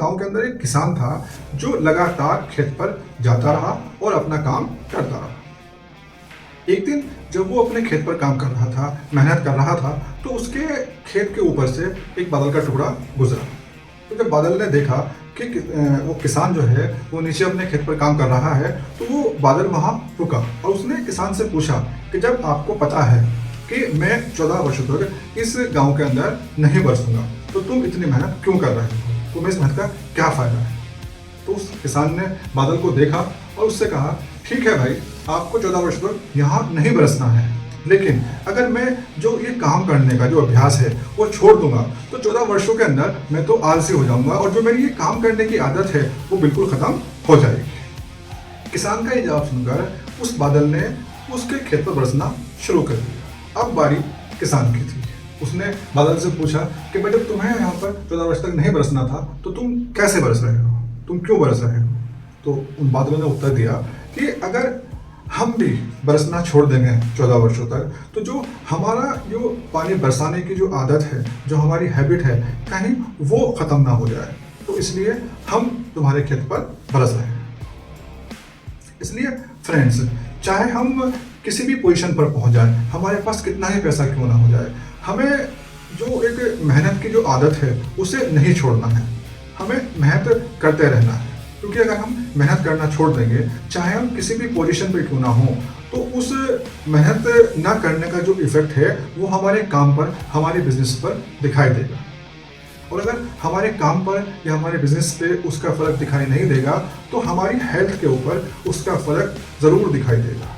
गांव के अंदर एक किसान था जो लगातार खेत पर जाता रहा और अपना काम करता रहा। एक दिन जब वो अपने खेत पर काम कर रहा था, मेहनत कर रहा था, तो उसके खेत के ऊपर से एक बादल का टुकड़ा गुजरा। तो जब बादल ने देखा कि वो किसान जो है वो नीचे अपने खेत पर काम कर रहा है, तो वो बादल वहाँ रुका और उसने किसान से पूछा कि जब आपको पता है कि मैं 14 वर्षों तक इस गांव के अंदर नहीं बरसूंगा, तो तुम इतनी मेहनत क्यों कर रहे हो? तुम्हें इस मेहनत का क्या फ़ायदा है? तो उस किसान ने बादल को देखा और उससे कहा, ठीक है भाई, आपको 14 वर्ष तक यहाँ नहीं बरसना है, लेकिन अगर मैं जो ये काम करने का जो अभ्यास है वो छोड़ दूंगा तो 14 वर्षों के अंदर मैं तो आलसी हो जाऊंगा और जो मेरी ये काम करने की आदत है वो बिल्कुल ख़त्म हो जाएगी। किसान का ये जवाब सुनकर उस बादल ने उसके खेत पर बरसना शुरू कर दिया। अब बारी किसान की थी। उसने बादल से पूछा कि बेटे, तुम्हें यहाँ पर 14 वर्ष तक नहीं बरसना था, तो तुम कैसे बरस रहे हो? तुम क्यों बरस रहे हो? तो उन बादलों ने उत्तर दिया कि अगर हम भी बरसना छोड़ देंगे 14 वर्षों तक, तो जो हमारा जो पानी बरसाने की जो आदत है, जो हमारी हैबिट है, कहीं वो ख़त्म ना हो जाए, तो इसलिए हम तुम्हारे खेत पर बरस रहे हैं। इसलिए फ्रेंड्स, चाहे हम किसी भी पोजीशन पर पहुंच जाए, हमारे पास कितना ही पैसा क्यों ना हो जाए, हमें जो एक मेहनत की जो आदत है उसे नहीं छोड़ना है। हमें मेहनत करते रहना है, क्योंकि अगर हम मेहनत करना छोड़ देंगे, चाहे हम किसी भी पोजीशन पर क्यों ना हो, तो उस मेहनत ना करने का जो इफेक्ट है वो हमारे काम पर, हमारे बिजनेस पर दिखाई देगा। और अगर हमारे काम पर या हमारे बिजनेस पे उसका फ़र्क दिखाई नहीं देगा, तो हमारी हेल्थ के ऊपर उसका फ़र्क ज़रूर दिखाई देगा।